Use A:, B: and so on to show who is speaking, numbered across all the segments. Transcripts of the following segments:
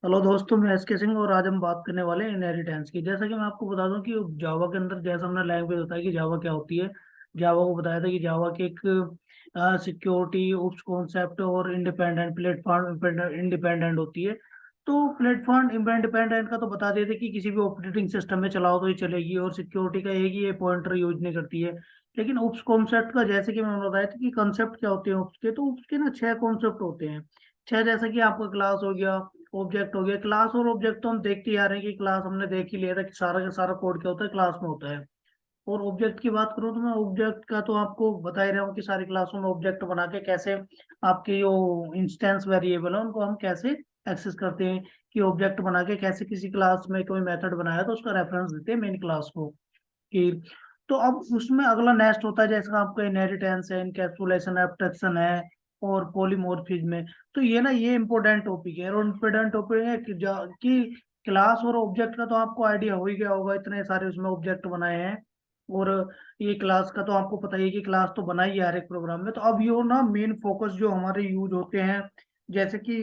A: Hello दोस्तों, मैं S के सिंह और आज हम बात करने वाले हैं इनहेरिटेंस की। जैसा कि मैं आपको बता दूं कि जावा के अंदर जैसा हमने लैंग्वेज होता है कि जावा क्या होती है। जावा को बताया था कि जावा की एक सिक्योरिटी उप्स कॉन्सेप्ट और इंडिपेंडेंट प्लेटफॉर्म इंडिपेंडेंट होती है। तो प्लेटफॉर्म इंडिपेंडेंट का तो बता देते कि किसी भी ऑपरेटिंग सिस्टम में चलाओ तो ये चलेगी, और सिक्योरिटी का एक ही ये पॉइंटर यूज नहीं करती है। लेकिन उप्स कॉन्सेप्ट का जैसे कि मैंने बताया था कि कंसेप्ट क्या होते हैं उप्स के, तो उप्स के ना 6 कॉन्सेप्ट होते हैं। छह, जैसे कि आपका क्लास हो गया, ऑब्जेक्ट हो गया। क्लास और ऑब्जेक्ट तो हम देखते ही आ रहे हैं कि क्लास हमने देख ही लिया था कि सारा का सारा कोड क्या होता है, क्लास में होता है। और ऑब्जेक्ट की बात करूँ तो मैं ऑब्जेक्ट का तो आपको बता ही रहा हूँ कि सारी क्लासों में ऑब्जेक्ट बना के कैसे आपके जो इंस्टेंस वेरिएबल है उनको हम कैसे एक्सेस करते हैं। कि ऑब्जेक्ट बना के कैसे किसी क्लास में कोई मेथड बनाया तो उसका रेफरेंस देते हैं मेन क्लास को। कि तो अब उसमें अगला नेक्स्ट होता है, जैसे आपका इनहेरिटेंस है, इनकैप्सुलेशन एब्स्ट्रैक्शन है और पॉलीमॉर्फिज्म है। तो ये ना ये इंपॉर्टेंट टॉपिक है, और इंपॉर्टेंट टॉपिक है कि क्लास और ऑब्जेक्ट का तो आपको आइडिया हो ही गया होगा, इतने सारे उसमें ऑब्जेक्ट बनाए हैं। और ये क्लास का तो आपको पता ही है कि क्लास तो बना ही है हर एक प्रोग्राम में। तो अब ये ना मेन फोकस जो हमारे यूज होते हैं, जैसे कि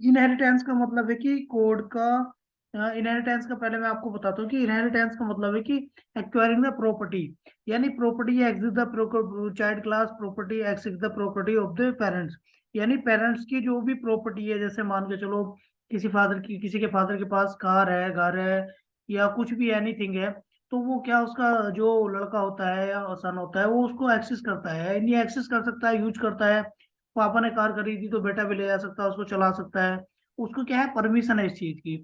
A: इनहेरिटेंस का मतलब है कि कोड का इनहेरिटेंस का पहले मैं आपको बताता हूँ कि इनहेरिटेंस का मतलब है कि एक्वायरिंग द प्रॉपर्टी। यानी property x is the child class property x is the property of the parents. यानी पेरेंट्स की जो भी प्रॉपर्टी है, जैसे मान के चलो किसी के फादर के पास कार है, घर है, या कुछ भी एनीथिंग है। तो वो क्या, उसका जो लड़का होता है या सन होता है वो उसको एक्सेस करता है, यानी एक्सेस कर सकता है, यूज करता है। पापा ने कार खरीदी तो बेटा भी ले जा सकता है, उसको चला सकता है। उसको क्या है, परमिशन है इस चीज की।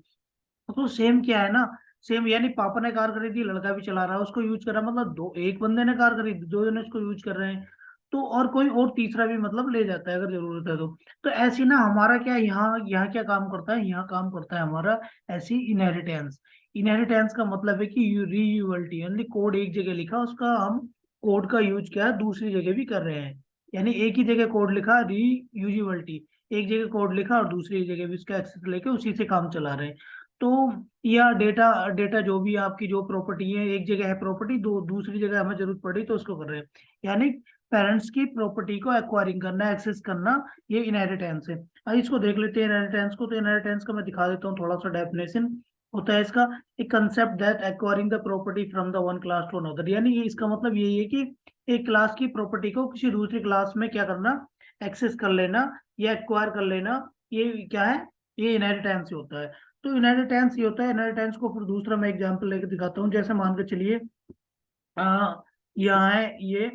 A: तो सेम क्या है ना, सेम यानी पापा ने कार खरीदी, लड़का भी चला रहा है, उसको यूज कर रहा है, मतलब दो, एक बंदे ने कार खरीदी, दो जने उसको यूज कर रहे हैं। तो और कोई और तीसरा भी मतलब ले जाता है अगर जरूरत है तो ऐसी ना हमारा क्या यहाँ यहाँ क्या काम करता है, यहाँ काम करता है हमारा ऐसी इनहेरिटेंस। इनहेरिटेंस का मतलब है कि रीयूजबिलिटी, यानी कोड एक जगह लिखा, उसका हम कोड का यूज क्या है दूसरी जगह भी कर रहे हैं। यानी एक ही जगह कोड लिखा, रीयूजिबिलिटी, एक जगह कोड लिखा और दूसरी जगह भी उसका एक्सेस लेके उसी से काम चला रहे हैं। तो या डेटा डेटा जो भी आपकी जो प्रॉपर्टी है, एक जगह है प्रॉपर्टी, दो दूसरी जगह हमें जरूरत पड़ी तो उसको कर रहे हैं। यानी पेरेंट्स की प्रॉपर्टी को एक्वायरिंग करना, एक्सेस करना, ये इनहेरिटेंस है। अब इसको देख लेते हैं इनहेरिटेंस को। तो इनहेरिटेंस का मैं दिखा देता हूँ थोड़ा सा डेफिनेशन होता है इसका। एक concept that acquiring the property from the one class to another. यानी ये इसका मतलब यही है कि एक क्लास की प्रॉपर्टी को किसी दूसरी क्लास में क्या करना, एक्सेस कर लेना या एक्वायर कर लेना। ये क्या है, ये इनहेरिटेंस ही होता है। तो इनहेरिटेंस ये होता है। इनहेरिटेंस को फिर दूसरा मैं एग्जांपल लेके दिखाता हूँ। जैसे मान के चलिए आ, यहाँ है ये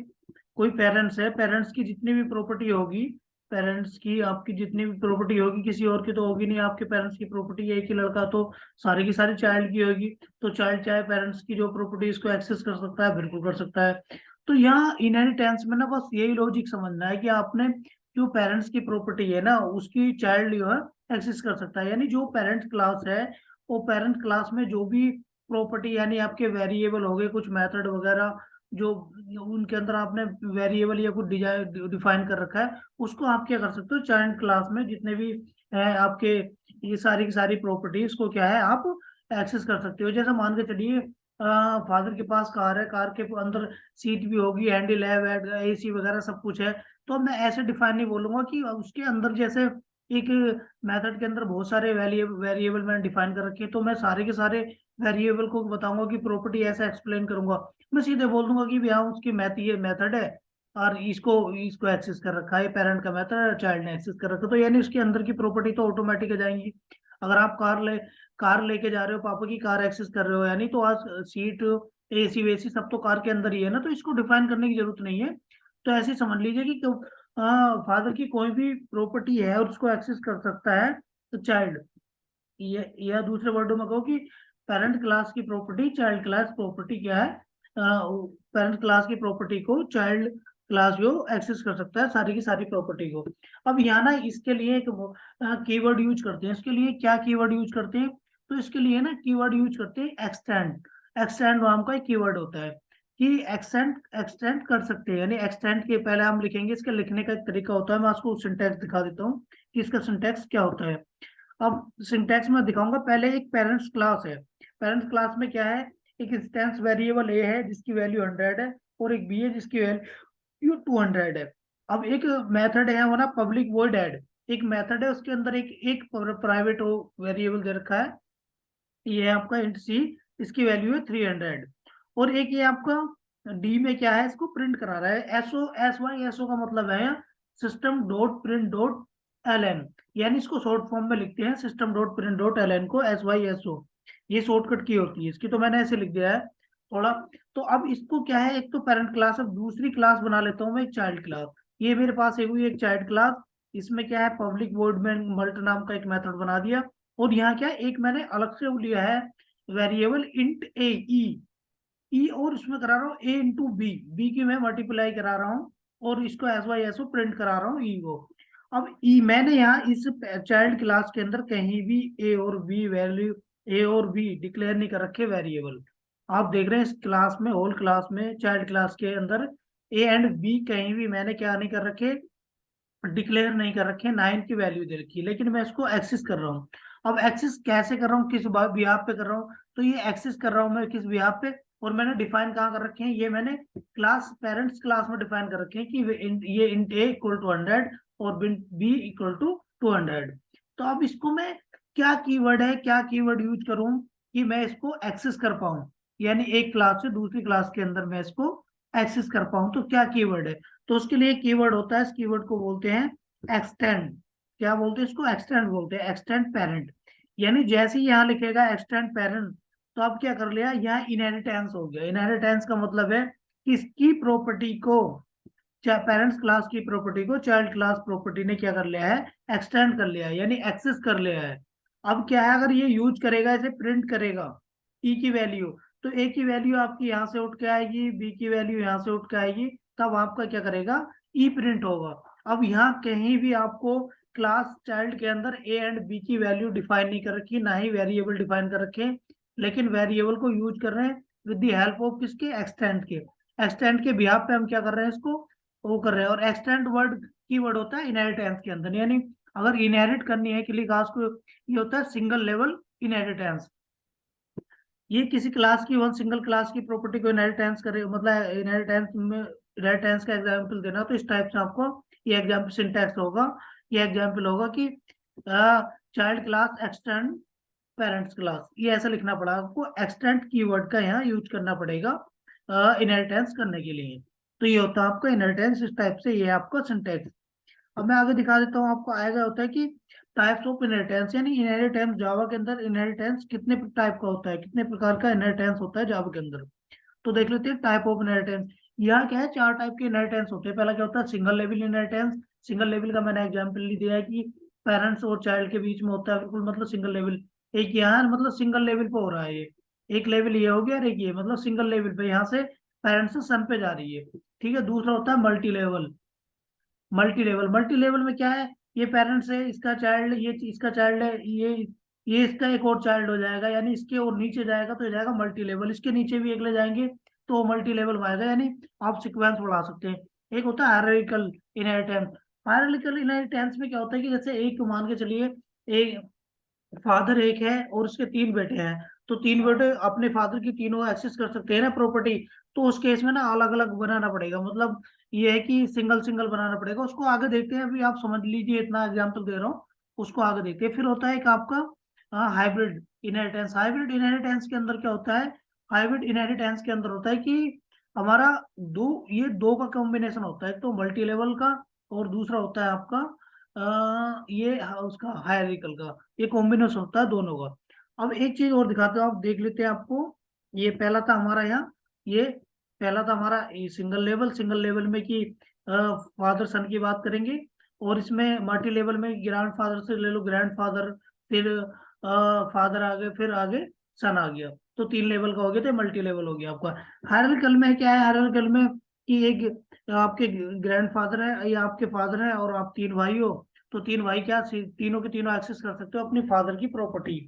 A: कोई पेरेंट्स है, पेरेंट्स की जितनी भी प्रॉपर्टी होगी, पेरेंट्स की आपकी जितनी भी प्रॉपर्टी होगी, किसी और की तो होगी नहीं, आपके पेरेंट्स की प्रॉपर्टी है, एक ही लड़का तो सारी की सारी चाइल्ड की होगी। तो चाइल्ड चाहे पेरेंट्स की जो प्रॉपर्टी इसको एक्सेस कर सकता है, बिल्कुल कर सकता है। तो यहाँ इनहेरिटेंस में ना बस यही लॉजिक समझना है कि आपने जो पेरेंट्स की प्रॉपर्टी है ना उसकी चाइल्ड जो है एक्सेस कर सकता है। यानी जो पेरेंट क्लास है, वो पेरेंट क्लास में जो भी प्रॉपर्टी, यानी आपके वेरिएबल हो गए, कुछ मेथड वगैरह जो उनके अंदर आपने वेरिएबल या कुछ डिजाइन डिफाइन कर रखा है, उसको आप क्या कर सकते हो, चाइल्ड क्लास में जितने भी है आपके, ये सारी की सारी प्रॉपर्टीज को क्या है आप एक्सेस कर सकते हो। जैसे मान के चलिए फादर के पास कार है, कार के अंदर सीट भी होगी, हैंडल है, एसी वगैरह सब कुछ है। तो अब मैं ऐसे डिफाइन नहीं बोलूंगा कि उसके अंदर जैसे एक मेथड के अंदर बहुत सारे वेरिएबल मैंने डिफाइन कर रखे हैं, तो मैं सारे के सारे वेरिएबल को बताऊंगा कि प्रॉपर्टी ऐसा एक्सप्लेन करूंगा। मैं सीधे बोल दूंगा कि भैया उसकी ये मेथड है और इसको इसको एक्सेस कर रखा है, पेरेंट का मेथड है, चाइल्ड ने एक्सेस कर रखा है, तो यानी उसके अंदर की प्रॉपर्टी तो ऑटोमेटिक आ जाएंगी। अगर आप कार लेके जा रहे हो, पापा की कार एक्सेस कर रहे हो, यानी तो आज सीट, एसी वेसी सब तो कार के अंदर ही है ना, तो इसको डिफाइन करने की जरूरत नहीं है। तो ऐसे समझ लीजिए कि फादर की कोई भी प्रॉपर्टी है और उसको एक्सेस कर सकता है तो चाइल्ड, ये या दूसरे वर्डों में कहो कि पेरेंट क्लास की प्रॉपर्टी चाइल्ड क्लास प्रॉपर्टी क्या है, पेरेंट क्लास की प्रॉपर्टी को चाइल्ड क्लास जो एक्सेस कर सकता है सारी की सारी प्रॉपर्टी को। अब यहाँ ना इसके लिए एक कीवर्ड यूज करते हैं। इसके लिए क्या कीवर्ड यूज करते हैं, तो इसके लिए ना कीवर्ड यूज करते हैं एक्सटेंड। एक्सटेंड नाम का एक कीवर्ड होता है कि एक्सटेंड एक्सटेंड कर सकते हैं। यानी एक्सटेंड के पहले हम लिखेंगे, इसके लिखने का एक तरीका होता है, मैं आपको सिंटैक्स दिखा देता हूँ कि इसका सिंटैक्स क्या होता है। अब सिंटैक्स में दिखाऊंगा। पहले एक पेरेंट्स क्लास है, पेरेंट्स क्लास में क्या है, एक इंस्टेंस वेरिएबल ए है जिसकी वैल्यू 100 है, और एक बी है जिसकी वैल्यू 200 है। अब एक मेथड है वो ना पब्लिक वॉइड ऐड। एक मेथड है, उसके अंदर एक प्राइवेट वेरिएबल दे रखा है, ये है आपका इंट सी, इसकी वैल्यू है 300। और एक ये आपका डी में क्या है, इसको प्रिंट करा रहा है एसओ एस वाई। एसओ का मतलब है system dot print dot L N, यानी इसको शॉर्ट फॉर्म में लिखते हैं system dot print dot L N को एस वाई एस ओ, ये शॉर्टकट की होती है इसकी, तो मैंने ऐसे लिख दिया है थोड़ा। तो अब इसको क्या है, एक तो पेरेंट क्लास, अब दूसरी क्लास बना लेता हूँ मैं, एक चाइल्ड क्लास। ये मेरे पास एक हुई एक चाइल्ड क्लास, इसमें क्या है पब्लिक वॉइड में मल्ट नाम का एक मेथड बना दिया। और यहाँ क्या है, एक मैंने अलग से वो लिया है वेरिएबल इंट ए ई, और उसमें करा रहा हूँ ए इंटू बी, बी की मैं मल्टीप्लाई करा रहा हूँ, और इसको S Y S O print करा रहा हूँ ई को। अब ई मैंने यहाँ इस चाइल्ड क्लास के अंदर कहीं भी ए और बी वैल्यू, ए और बी डिक्लेयर नहीं कर रखे वेरिएबल। आप देख रहे हैं इस क्लास में, होल क्लास में चाइल्ड क्लास के अंदर ए एंड बी कहीं भी मैंने क्या नहीं कर रखे, डिक्लेयर नहीं कर रखे, 9 की वैल्यू दे रखी है, लेकिन मैं इसको एक्सेस कर रहा हूँ। अब एक्सेस कैसे कर रहा हूँ, किस बिहाफ पे कर रहा हूँ, तो ये एक्सेस कर रहा हूँ मैं किस बिहाफ पे, और मैंने डिफाइन कहाँ कर रखे हैं, ये मैंने क्लास पेरेंट्स क्लास में डिफाइन कर रखे हैं कि ये इंट ए इक्वल टू 100 और बी इक्वल टू 200। तो अब इसको मैं क्या कीवर्ड है, क्या कीवर्ड यूज करूं कि मैं इसको एक्सेस कर पाऊं, यानी एक क्लास से दूसरी क्लास के अंदर मैं इसको एक्सेस कर पाऊं, तो क्या कीवर्ड है। तो उसके लिए कीवर्ड होता है, इस कीवर्ड को बोलते हैं एक्सटेंड। क्या बोलते हैं इसको, एक्सटेंड बोलते हैं, एक्सटेंड पेरेंट। यानी जैसे ही यहाँ लिखेगा एक्सटेंड पेरेंट, तो अब क्या कर लिया, यहाँ इनहेरिटेंस हो गया। इनहेरिटेंस का मतलब है कि इसकी प्रॉपर्टी को, पेरेंट्स क्लास की प्रॉपर्टी को चाइल्ड क्लास प्रॉपर्टी ने क्या कर लिया है, एक्सटेंड कर लिया है, यानी एक्सेस कर लिया है। अब क्या है, अगर ये यूज करेगा, इसे प्रिंट करेगा ई की वैल्यू, तो ए की वैल्यू आपकी यहाँ से उठ के आएगी, बी की वैल्यू यहाँ से उठ के आएगी, तब आपका क्या करेगा, ई प्रिंट होगा। अब यहाँ कहीं भी आपको क्लास चाइल्ड के अंदर ए एंड बी की वैल्यू डिफाइन नहीं कर रखी, ना ही वेरिएबल डिफाइन कर रखे, लेकिन वेरिएबल को यूज कर रहे हैं विद द हेल्प ऑफ किसके, एक्सटेंड के। एक्सटेंड के बिहाफ पे हम क्या कर रहे हैं, इसको वो कर रहे हैं। और एक्सटेंड वर्ड की वर्ड होता है इनहेरिटेंस के अंदर, यानी अगर इनहेरिट करनी है किसी क्लास को, ये होता है सिंगल लेवल इनहेरिटेंस। ये किसी क्लास की, वन सिंगल क्लास की प्रॉपर्टी को इनहेरिटेंस करे, मतलब इनहेरिटेंस में इनहेरिटेंस का एग्जांपल देना, तो इस टाइप से आपको ये एग्जांपल सिंटैक्स होगा, ये एग्जांपल होगा कि child class extend parents class, ये ऐसा लिखना पड़ा आपको, एक्सटेंड कीवर्ड का यहाँ यूज करना पड़ेगा इनहेरिटेंस करने के लिए। तो ये होता है आपका इनहेरिटेंस, इस टाइप से, ये है आपका सिंटैक्स। अब मैं आगे दिखा देता हूँ आपको, आएगा होता है कि टाइप्स ऑफ इनहेरिटेंस, यानी इनहेरिटेंस जावा के अंदर इनहेरिटेंस कितने टाइप का होता है, कितने प्रकार का इनहेरिटेंस होता है जावा के अंदर। तो देख लेते हैं टाइप ऑफ इनहेरिटेंस। यहाँ क्या है, 4 टाइप के इनहेरिटेंस होते हैं। पहला क्या होता है, single level inheritance. Single level का मैंने एग्जांपल दिया है कि पेरेंट्स और चाइल्ड के बीच में होता है, बिल्कुल मतलब सिंगल लेवल। एक यहाँ मतलब सिंगल लेवल पे हो रहा है ये, एक लेवल ये हो गया और एक ये, मतलब सिंगल लेवल पे यहाँ से पेरेंट्स से सन पे जा रही है। ठीक है, दूसरा होता है मल्टी लेवल। मल्टी लेवल में क्या है, ये पेरेंट्स है, इसका चाइल्ड, ये इसका चाइल्ड है, ये इसका एक और चाइल्ड हो जाएगा, यानी इसके और नीचे जाएगा तो ये जाएगा मल्टी लेवल, इसके नीचे भी एक ले जाएंगे तो मल्टी लेवल आएगा, यानी आप सिक्वेंस बढ़ा सकते हैं। एक होता है हायरार्किकल इनहेरिटेंस। हायरार्किकल इनहेरिटेंस में क्या होता है कि जैसे एक मान के चलिए, एक फादर एक है और उसके 3 बेटे हैं, तो 3 बेटे अपने फादर की तीनों एक्सेस कर सकते हैं ना प्रॉपर्टी। तो उस केस में ना अलग अलग बनाना पड़ेगा, मतलब ये है कि सिंगल सिंगल बनाना पड़ेगा। उसको आगे देखते हैं, अभी आप समझ लीजिए, इतना एग्जांपल दे रहा हूँ, उसको आगे देखते हैं। फिर होता है एक आपका हाइब्रिड इनहेरिटेंस। हाइब्रिड इनहेरिटेंस के अंदर क्या होता है, हाइब्रिड इनहेरिटेंस के अंदर होता है कि हमारा दो का कॉम्बिनेशन होता है, तो मल्टी लेवल का, और दूसरा होता है आपका उसका हायरार्किकल का, ये कॉम्बिनेशन होता है दोनों का। अब एक चीज और दिखाते हो, आप देख लेते हैं आपको। ये पहला था हमारा यहाँ, ये पहला था हमारा सिंगल लेवल। सिंगल लेवल में कि फादर सन की बात करेंगे, और इसमें मल्टी लेवल में ग्रैंड फादर से ले लो, ग्रैंड फादर, फिर फादर आ गए, फिर आगे सन आ गया, तो 3 लेवल का हो गया, तो मल्टी लेवल हो गया आपका। हायरार्किकल में क्या है, हायरार्किकल में कि एक आपके ग्रैंड फादर है या आपके फादर है, और आप 3 भाई हो, तो 3 भाई क्या, तीनों के तीनों एक्सेस कर सकते हो अपनी फादर की प्रॉपर्टी।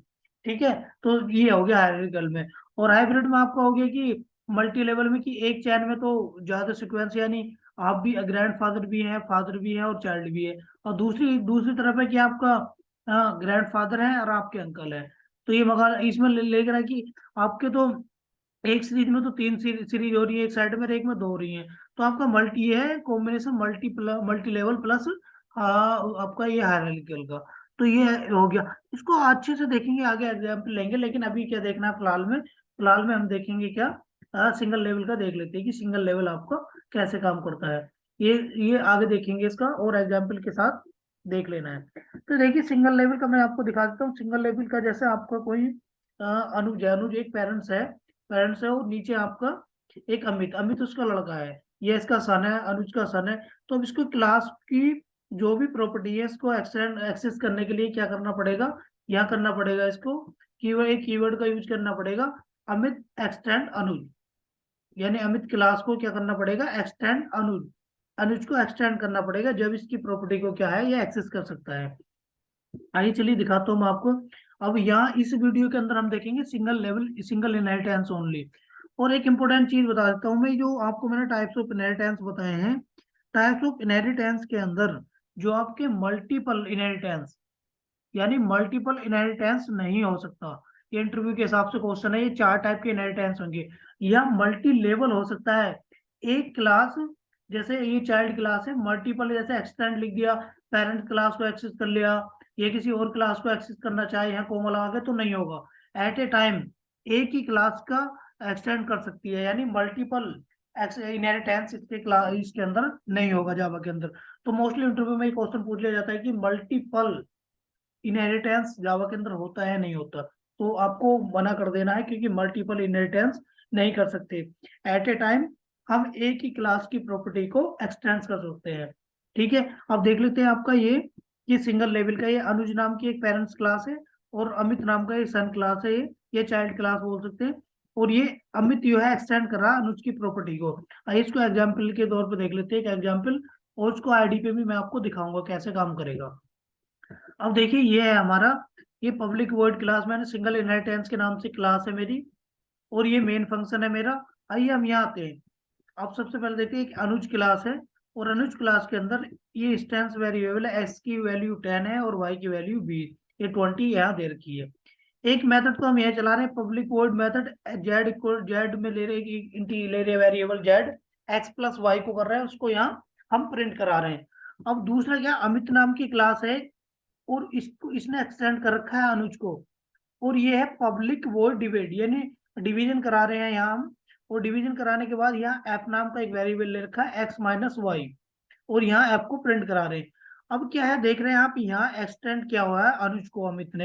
A: ठीक है, तो ये हो गया हायरार्किकल में। और हाइब्रिड में आपका हो गया कि मल्टी लेवल में कि एक चैन में तो ज्यादा सीक्वेंस, यानी आप भी ग्रैंड फादर भी हैं, फादर भी है और चाइल्ड भी है, और दूसरी दूसरी तरफ है कि आपका ग्रैंड फादर है और आपके अंकल है। तो ये मगर इसमें लेकर है कि आपके तो एक सीरीज में तो 3 सीरीज हो रही है एक साइड में, और एक में 2 हो रही है, तो आपका मल्टी है कॉम्बिनेशन, मल्टी लेवल प्लस हाँ, आपका ये हायरार्किकल का, तो ये हो गया। इसको अच्छे से देखेंगे, आगे एग्जाम्पल लेंगे, लेकिन अभी क्या देखना है फिलहाल में हम देखेंगे क्या, सिंगल लेवल का देख लेते हैं कि सिंगल लेवल आपका कैसे काम करता है। ये आगे देखेंगे इसका, और एग्जाम्पल के साथ देख लेना है। तो देखिए सिंगल लेवल का मैं आपको दिखा देता हूँ। सिंगल लेवल का जैसे आपका कोई अनुज है, अनुज एक पेरेंट्स है, और नीचे आपका एक अमित, अमित उसका लड़का है, ये इसका सन है, अनुज का सन है। तो अब इसको क्लास की जो भी प्रॉपर्टी है इसको एक्सटेंड एक्सेस करने के लिए क्या करना पड़ेगा, यहाँ करना पड़ेगा इसको, कीवर्ड, एक कीवर्ड का यूज करना पड़ेगा, अमित एक्सटेंड अनुज। यानी अमित क्लास को क्या करना पड़ेगा, एक्सटेंड अनुज, अनुज को एक्सटेंड करना पड़ेगा, जब इसकी प्रॉपर्टी को क्या है, ये एक्सेस कर सकता है। आइए चलिए दिखाता हूँ मैं आपको। अब यहाँ इस वीडियो के अंदर हम देखेंगे single level, single inheritance only. और एक इंपॉर्टेंट चीज बता देता हूँ मैं, जो आपको मैंने टाइप्स ऑफ इनहेरिटेंस बताए हैं, टाइप्स ऑफ इनहेरिटेंस के अंदर जो आपके मल्टीपल इनहेरिटेंस, यानी मल्टीपल इनहेरिटेंस नहीं हो सकता। ये इंटरव्यू के हिसाब से क्वेश्चन है, ये 4 टाइप के इनहेरिटेंस होंगे। यह मल्टी लेवल हो सकता है। एक क्लास, जैसे ये चाइल्ड क्लास है, मल्टीपल जैसे एक्सटेंड लिख दिया, पेरेंट क्लास को एक्सेस कर लिया, ये किसी और क्लास को एक्सेस करना चाहे यहाँ कोमा लगा के, तो नहीं होगा। एट ए टाइम एक ही क्लास का एक्सटेंड कर सकती है, यानी मल्टीपल इनहेरिटेंस इसके अंदर नहीं होगा जावा के अंदर। तो मोस्टली इंटरव्यू में क्वेश्चन पूछ लिया जाता है कि मल्टीपल इनहेरिटेंस जावा के अंदर होता है नहीं होता, तो आपको मना कर देना है, क्योंकि मल्टीपल इनहेरिटेंस नहीं कर सकते। एट ए टाइम हम एक ही क्लास की प्रॉपर्टी को एक्सटेंड कर सकते हैं। ठीक है, अब देख लेते हैं आपका ये सिंगल लेवल का, ये अनुज नाम की एक पेरेंट्स क्लास है, और अमित नाम का एक सन क्लास है, ये चाइल्ड क्लास बोल सकते हैं। और ये अमित जो है एक्सटेंड कर रहा है अनुज की प्रॉपर्टी को। आइए इसको एग्जाम्पल के तौर पर देख लेते हैं, एक एग्जाम्पल, और उसको आईडी पे भी मैं आपको दिखाऊंगा कैसे काम करेगा। अब देखिए ये है हमारा, ये पब्लिक वर्ड क्लास, मैंने सिंगल इनहेरिटेंस के नाम से क्लास है मेरी, और ये मेन फंक्शन है मेरा। आइए हम यहाँ आते हैं। अब सबसे पहले देखते हैं, एक अनुज क्लास है, और अनुज क्लास के अंदर ये इंस्टेंस वेरिएबल है, एक्स की वैल्यू 10 है और वाई की वैल्यू 20, ये 20 यहाँ दे रखी है। एक मेथड को हम यह चला रहे हैं, public void method, Z equal Z में ले रहे इंटी ले रहे variable Z, X plus Y को कर रहे हैं, उसको यहाँ हम प्रिंट करा रहे हैं। अब दूसरा क्या, अमित नाम की क्लास है, और इसको इसने एक्सटेंड कर रखा है अनुज को, और ये है पब्लिक वर्ड डिवाइड, यानी डिवीजन करा रहे हैं यहाँ हम। और डिवीजन कराने के बाद यहाँ एफ नाम का एक वेरिएबल ले रखा है, एक्स माइनस वाई, और यहाँ एफ को प्रिंट करा रहे हैं। अब क्या है, देख रहे हैं आप, यहाँ एक्सटेंड किया हुआ है अनुज को, अमित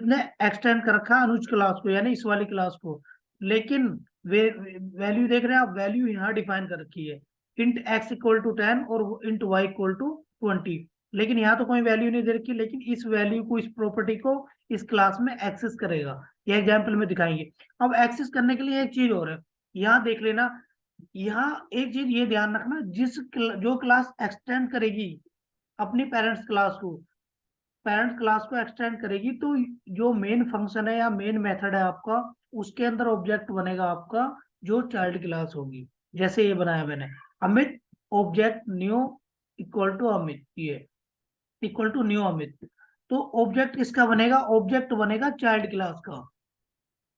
A: ने एक्सटेंड कर रखा है अनुज क्लास को, यानी इस वाली क्लास को। लेकिन वैल्यू देख रहे हैं आप, वैल्यू यहाँ डिफाइन कर रखी है, इंट एक्स इक्वल टू 10 और इंट वाई इक्वल टू 20। लेकिन यहाँ तो कोई वैल्यू नहीं दे रखी, लेकिन इस वैल्यू को, इस प्रॉपर्टी को इस क्लास में एक्सेस करेगा, ये एग्जाम्पल में दिखाएंगे। अब एक्सेस करने के लिए एक चीज और है, यहाँ देख लेना, यहाँ एक चीज ये ध्यान रखना, जो क्लास एक्सटेंड करेगी अपनी पेरेंट्स क्लास को, पेरेंट क्लास को एक्सटेंड करेगी, तो जो मेन फंक्शन है या मेन मेथड है आपका, उसके अंदर ऑब्जेक्ट बनेगा आपका जो चाइल्ड क्लास होगी। जैसे ये बनाया मैंने, Amit object new equal to Amit, ये इक्वल टू न्यू अमित। तो ऑब्जेक्ट किसका बनेगा, ऑब्जेक्ट बनेगा चाइल्ड क्लास का।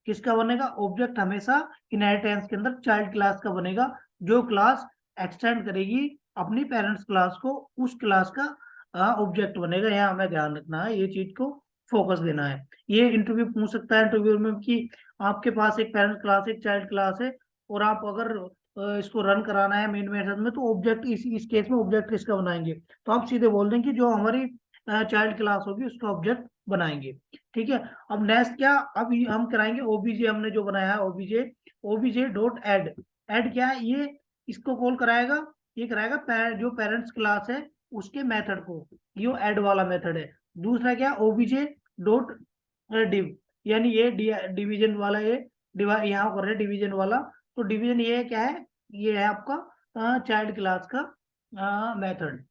A: किसका बनेगा, ऑब्जेक्ट हमेशा इनहेरिटेंस के अंदर चाइल्ड क्लास का बनेगा, जो क्लास एक्सटेंड करेगी अपनी पेरेंट्स क्लास को, उस क्लास का ऑब्जेक्ट बनेगा। यहाँ हमें ध्यान रखना है, ये चीज को फोकस देना है। ये इंटरव्यू पूछ सकता है इंटरव्यू में कि आपके पास एक पेरेंट्स क्लास, एक चाइल्ड क्लास है, और आप अगर इसको रन कराना है मेन मेथड में, तो ऑब्जेक्ट इस केस में ऑब्जेक्ट किसका बनाएंगे, तो आप सीधे बोल देंगे जो हमारी चाइल्ड क्लास होगी उसका ऑब्जेक्ट बनाएंगे। ठीक है, अब नेक्स्ट क्या, अब हम कराएंगे ओबीजे, हमने जो बनाया है OBJ, OBJ dot add. Add क्या है, ये इसको कॉल कराएगा, ये कराएगा जो पेरेंट्स क्लास है उसके मेथड को, ये ऐड वाला मेथड है। दूसरा क्या, ओबीजे डॉट डिव, यानी ये डिवीजन वाला, ये यहाँ कर रहे हैं डिवीजन वाला, तो डिवीजन ये क्या है, ये है आपका चाइल्ड क्लास का मेथड।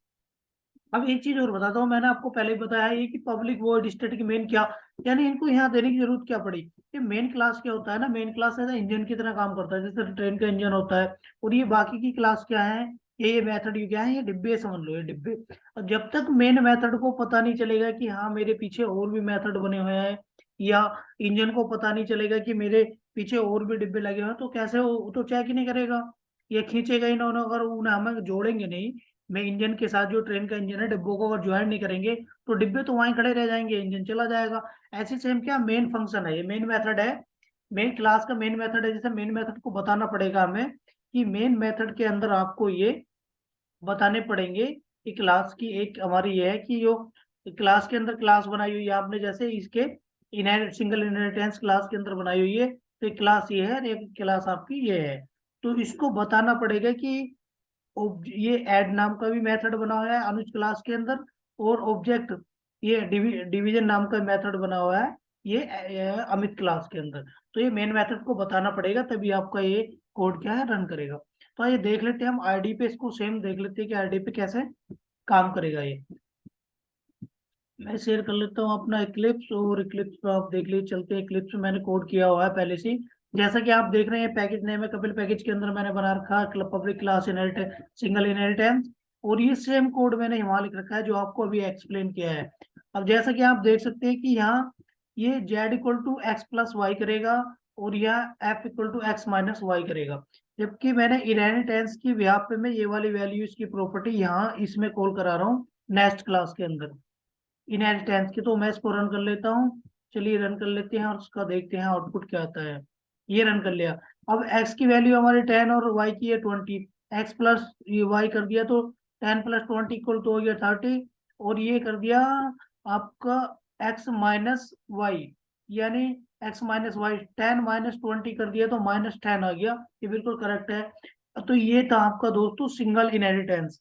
A: अब एक चीज और बताता हूँ, मैंने आपको पहले ही बताया ये कि पब्लिक वर्ड स्टैटिक मेन क्या, यानी इनको यहाँ देने की जरूरत क्या पड़ी। ये मेन क्लास क्या होता है ना, मेन क्लास ऐसा इंजन की तरह काम करता है, जैसे ट्रेन का इंजन होता है। और ये बाकी की क्लास क्या है, ये मेथड ये क्या है, ये डिब्बे समझ लो, ये डिब्बे। और जब तक मेन मेथड को पता नहीं चलेगा कि हाँ मेरे पीछे और भी मेथड बने हुए हैं, या इंजन को पता नहीं चलेगा कि मेरे पीछे और भी डिब्बे लगे हुए हैं, तो कैसे तो चेक ही नहीं करेगा, ये खींचेगा ही ना, अगर उन्हें हमें जोड़ेंगे नहीं, मैं इंजन के साथ, जो ट्रेन का इंजन है, डिब्बों को अगर ज्वाइन नहीं करेंगे तो डिब्बे तो वहीं खड़े रह जाएंगे, इंजन चला जाएगा। ऐसे सेम क्या मेन फंक्शन है, ये मेन मेथड है, मेन क्लास का मेन मेथड है। जैसे मेन मेथड को बताना पड़ेगा हमें कि मेन मेथड के अंदर आपको ये बताने पड़ेंगे कि क्लास की एक हमारी ये है कि जो क्लास के अंदर क्लास बनाई हुई है आपने, जैसे इसके इनहेरिट सिंगल इनहेरिटेंस क्लास के अंदर बनाई हुई है, तो एक क्लास ये है और एक क्लास आपकी ये है। तो इसको बताना पड़ेगा कि ये ऐड नाम का भी मेथड बना हुआ है अनुज क्लास के अंदर, और ऑब्जेक्ट ये डिवीजन नाम का मेथड बना हुआ है ये अमित क्लास के अंदर। तो ये मेन मेथड को बताना पड़ेगा, तभी आपका ये कोड क्या है रन करेगा। तो आइए देख लेते हैं हम आईडी पे, इसको सेम देख लेते हैं कि आईडी पे कैसे काम करेगा ये। मैं शेयर कर लेता हूँ अपना इक्लिप्स, और इक्लिप्स पे आप देख लीजिए, चलते हैं इक्लिप्स में मैंने कोड किया हुआ है पहले से ही। जैसा कि आप देख रहे हैं पैकेज नेम है कपिल, पैकेज के अंदर मैंने बना रखा है public class inheritance single inheritance, और ये सेम कोड मैंने यहाँ लिख रखा है जो आपको अभी एक्सप्लेन किया है। अब जैसा कि आप देख सकते हैं कि यहाँ ये z equal to X plus Y करेगा, और यह f equal to X minus Y करेगा। जबकि मैंने इनहेरिटेंस की यहाँ पे मैं ये वाली वैल्यू इसकी प्रॉपर्टी यहाँ इसमें कॉल करा रहा हूँ नेक्स्ट क्लास के अंदर इनहेरिटेंस की। तो मैं इसको रन कर लेता हूँ, चलिए रन कर लेते हैं और उसका देखते हैं आउटपुट क्या आता है। ये रन कर लिया। अब x की वैल्यू हमारी 10 और y की है 20, x प्लस ये y कर दिया तो 10 प्लस 20 इक्वल तो हो गया 30, और ये कर दिया आपका x माइनस वाई, यानी x माइनस वाई 10 माइनस 20 कर दिया तो माइनस 10 आ गया। ये बिल्कुल करेक्ट है। तो ये था आपका दोस्तों सिंगल इनहेरिटेंस,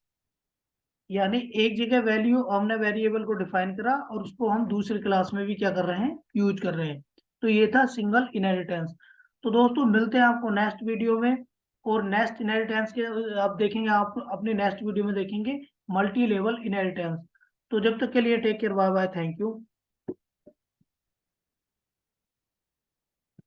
A: यानी एक जगह वैल्यू हमने वेरिएबल को डिफाइन करा और उसको हम दूसरी क्लास में भी क्या कर रहे हैं, यूज कर रहे हैं। तो ये था सिंगल इनहेरिटेंस। तो दोस्तों मिलते हैं आपको नेक्स्ट वीडियो में, और नेक्स्ट इनहेरिटेंस के आप देखेंगे, आप अपने नेक्स्ट वीडियो में देखेंगे मल्टी लेवल इनहेरिटेंस। तो जब तक के लिए take care, bye bye, thank you.